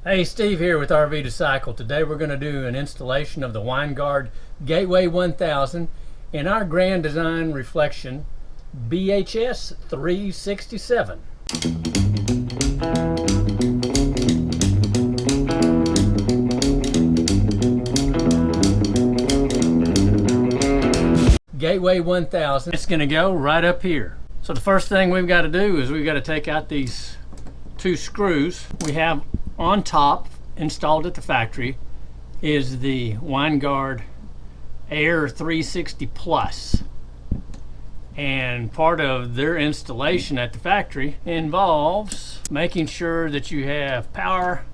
Hey, Steve here with RV to Cycle. Today we're going to do an installation of the Winegard Gateway 1000 in our Grand Design Reflection BHS 367. Gateway 1000. It's going to go right up here. So the first thing we've got to do is we've got to take out these two screws we have on top, installed at the factory, is the Winegard Air 360 Plus. And part of their installation at the factory involves making sure that you have power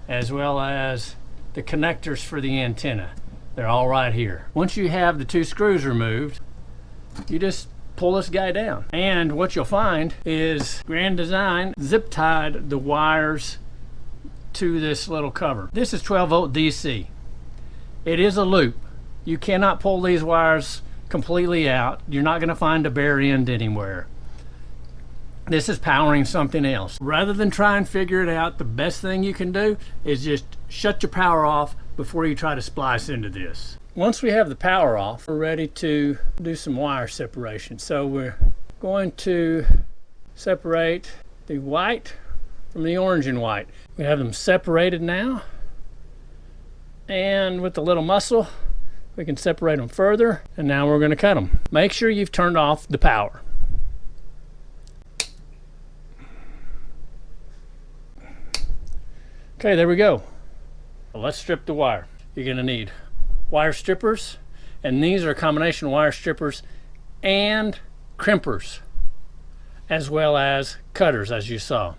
as well as the connectors for the antenna. They're all right here. Once you have the two screws removed, you just pull this guy down. And what you'll find is Grand Design zip tied the wires to this little cover. This is 12 volt DC. It is a loop. You cannot pull these wires completely out. You're not going to find a bare end anywhere. This is powering something else. Rather than try and figure it out, the best thing you can do is just shut your power off before you try to splice into this. Once we have the power off, we're ready to do some wire separation. So we're going to separate the white from the orange and white. We have them separated now, and with a little muscle we can separate them further, and now we're going to cut them. Make sure you've turned off the power. Okay, there we go. Well, let's strip the wire. You're going to need wire strippers, and these are a combination of wire strippers and crimpers, as well as cutters, as you saw.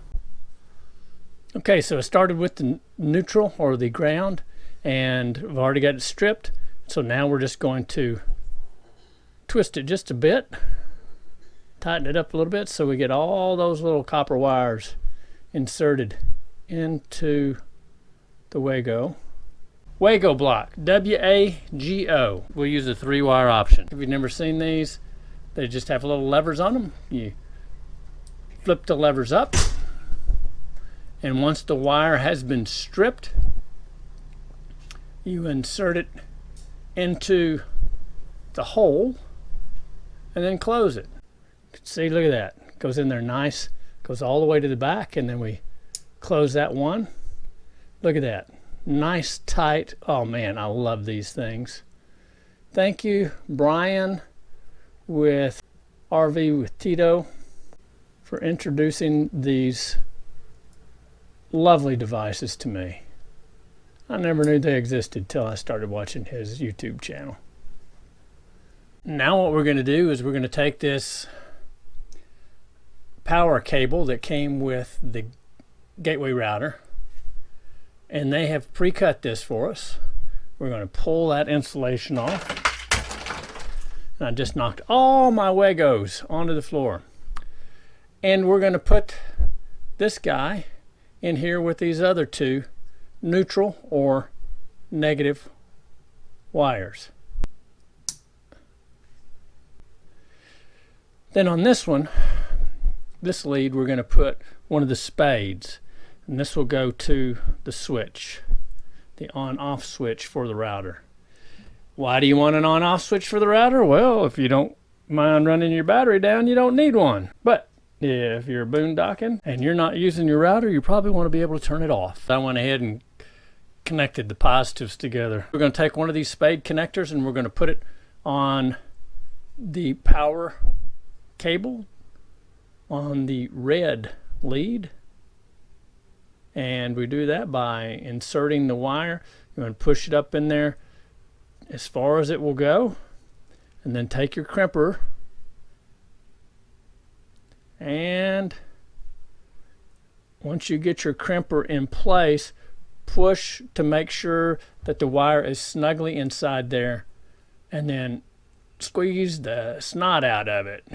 Okay, so it started with the neutral or the ground, and I've already got it stripped. So now we're just going to twist it just a bit, tighten it up a little bit so we get all those little copper wires inserted into the Wago block, W-A-G-O. We'll use a 3-wire option. If you've never seen these, they just have little levers on them. You flip the levers up, and once the wire has been stripped, you insert it into the hole and then close it. See, look at that. It goes in there nice, goes all the way to the back, and then we close that one. Look at that. Nice, tight. Oh man, I love these things. Thank you, Brian with RV with Tito, for introducing these lovely devices to me. I never knew they existed till I started watching his YouTube channel. Now what we're going to do is we're going to take this power cable that came with the gateway router, and they have pre-cut this for us. We're going to pull that insulation off. And I just knocked all my Wagos onto the floor. And we're going to put this guy in here with these other two neutral or negative wires. Then on this one, this lead, we're going to put one of the spades, and this will go to the switch, the on-off switch for the router. Why do you want an on-off switch for the router? Well, if you don't mind running your battery down, you don't need one. But if you're boondocking and you're not using your router, you probably want to be able to turn it off. I went ahead and connected the positives together. We're going to take one of these spade connectors and we're going to put it on the power cable on the red lead. And we do that by inserting the wire. You're going to push it up in there as far as it will go, and then take your crimper and once you get your crimper in place, push to make sure that the wire is snugly inside there, and then squeeze the snot out of it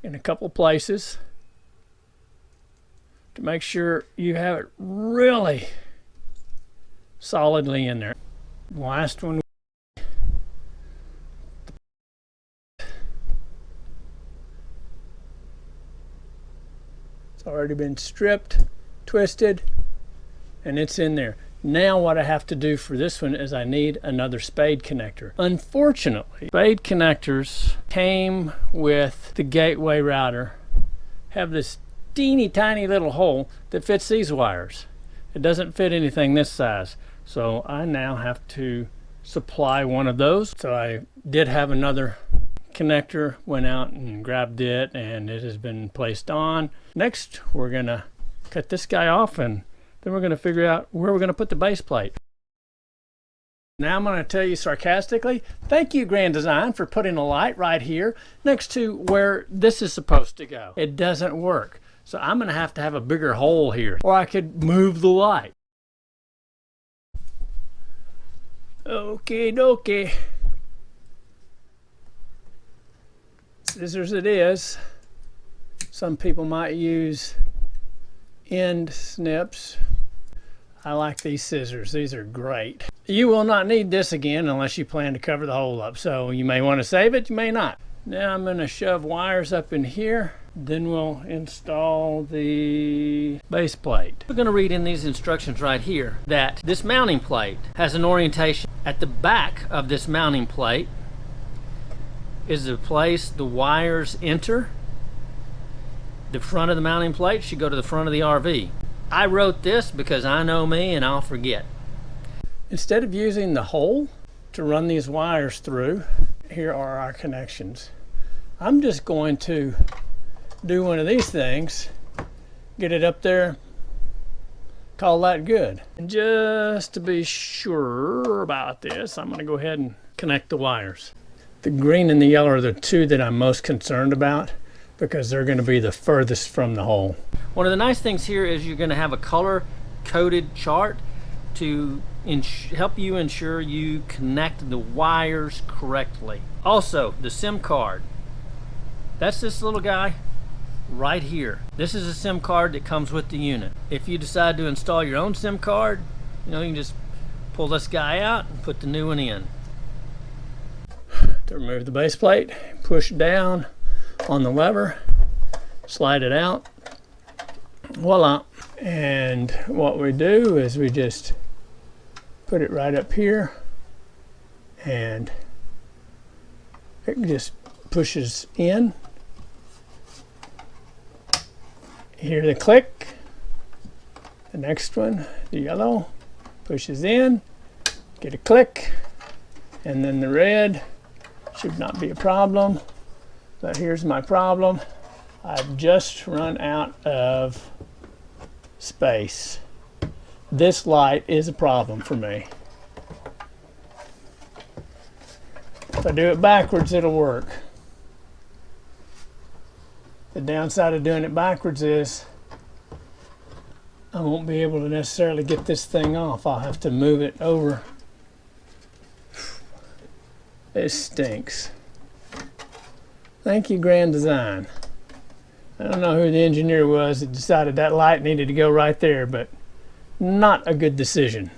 in a couple places to make sure you have it really solidly in there. Last one, it's already been stripped, twisted, and it's in there. Now what I have to do for this one is I need another spade connector. Unfortunately, spade connectors came with the gateway router, have this teeny tiny little hole that fits these wires. It doesn't fit anything this size. So I now have to supply one of those. So I did have another connector, went out and grabbed it, and it has been placed on. Next, we're gonna cut this guy off, and then we're gonna figure out where we're gonna put the base plate. Now I'm gonna tell you sarcastically, thank you Grand Design for putting a light right here next to where this is supposed to go. It doesn't work. So I'm gonna have to have a bigger hole here, or I could move the light. Okay, dokie. Scissors it is. Some people might use end snips. I like these scissors. These are great. You will not need this again unless you plan to cover the hole up. So you may want to save it, you may not. Now I'm going to shove wires up in here. Then we'll install the base plate. We're going to read in these instructions right here that this mounting plate has an orientation. At the back of this mounting plate is the place the wires enter. The front of the mounting plate should go to the front of the RV. I wrote this because I know me and I'll forget. Instead of using the hole to run these wires through, here are our connections. I'm just going to do one of these things, get it up there, call that good. And just to be sure about this, I'm going to go ahead and connect the wires. The green and the yellow are the two that I'm most concerned about because they're going to be the furthest from the hole. One of the nice things here is you're going to have a color-coded chart to help you ensure you connect the wires correctly. Also, the SIM card. That's this little guy right here. This is a SIM card that comes with the unit. If you decide to install your own SIM card, you can just pull this guy out and put the new one in. To remove the base plate, push down on the lever, slide it out, voila. And what we do is we just put it right up here, and it just pushes in. Hear the click. The next one, the yellow, pushes in, get a click, and then the red. Should not be a problem, but here's my problem. I've just run out of space. This light is a problem for me. If I do it backwards, it'll work. The downside of doing it backwards is I won't be able to necessarily get this thing off. I'll have to move it over. It stinks. Thank you, Grand Design. I don't know who the engineer was that decided that light needed to go right there, but not a good decision.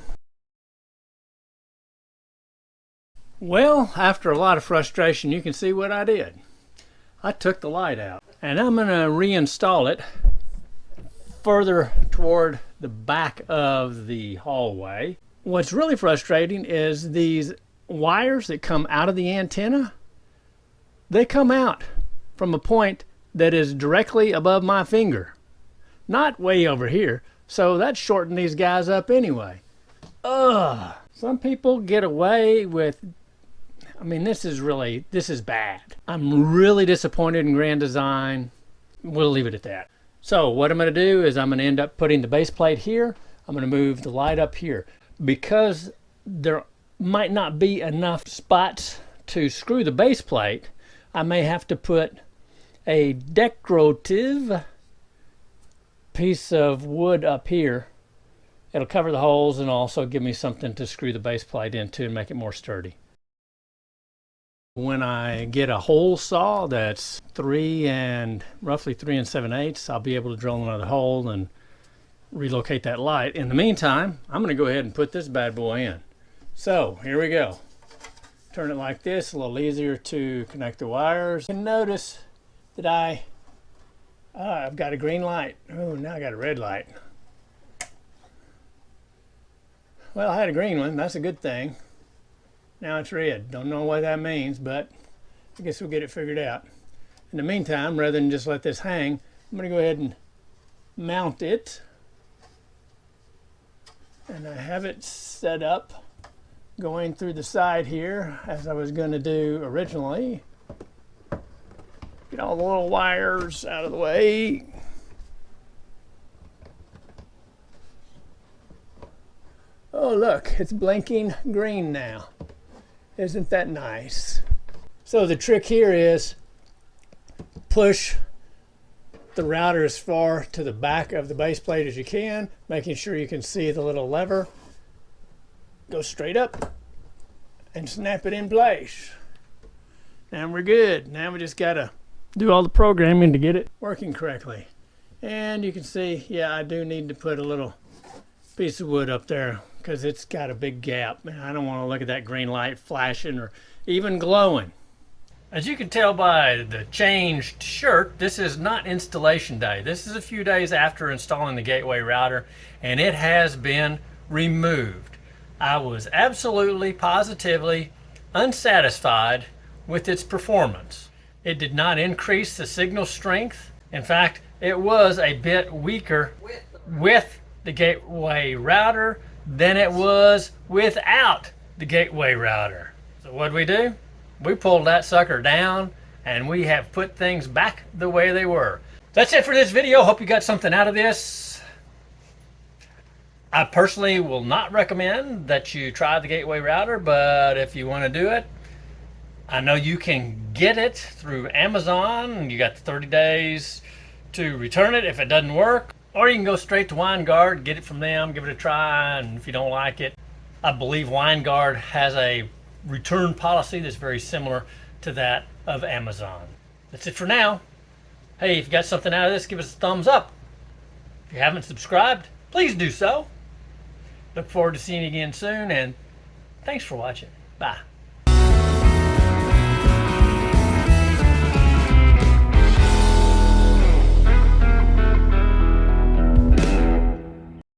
Well, after a lot of frustration, you can see what I did. I took the light out, and I'm going to reinstall it further toward the back of the hallway. What's really frustrating is these wires that come out of the antenna, they come out from a point that is directly above my finger, not way over here. So that shortened these guys up anyway. Ugh. Some people get away with, this is bad. I'm really disappointed in Grand Design. We'll leave it at that. So what I'm going to do is I'm going to end up putting the base plate here. I'm going to move the light up here. Because there might not be enough spots to screw the base plate, I may have to put a decorative piece of wood up here. It'll cover the holes and also give me something to screw the base plate into and make it more sturdy. When I get a hole saw that's roughly 3 7/8, I'll be able to drill another hole and relocate that light. In the meantime, I'm going to go ahead and put this bad boy in. So here we go. Turn it like this, a little easier to connect the wires. And notice that I've got a green light. Oh, now I got a red light. Well, I had a green one. That's a good thing. Now it's red. Don't know what that means, but I guess we'll get it figured out. In the meantime, rather than just let this hang, I'm going to go ahead and mount it. And I have it set up going through the side here as I was going to do originally. Get all the little wires out of the way. Oh look, it's blinking green now. Isn't that nice? So the trick here is push the router as far to the back of the base plate as you can, making sure you can see the little lever. Go straight up and snap it in place. Now we're good. Now we just gotta do all the programming to get it working correctly. And you can see, yeah, I do need to put a little piece of wood up there because it's got a big gap. Man, I don't want to look at that green light flashing or even glowing. As you can tell by the changed shirt, this is not installation day. This is a few days after installing the gateway router, and it has been removed. I was absolutely, positively unsatisfied with its performance. It did not increase the signal strength. In fact, it was a bit weaker with the gateway router than it was without the gateway router. So what do? We pulled that sucker down and we have put things back the way they were. That's it for this video. Hope you got something out of this. I personally will not recommend that you try the gateway router, but if you want to do it, I know you can get it through Amazon. You got 30 days to return it if it doesn't work. Or you can go straight to Winegard, get it from them, give it a try, and if you don't like it, I believe Winegard has a return policy that's very similar to that of Amazon. That's it for now. Hey, if you got something out of this, give us a thumbs up. If you haven't subscribed, please do so. Look forward to seeing you again soon, and thanks for watching. Bye.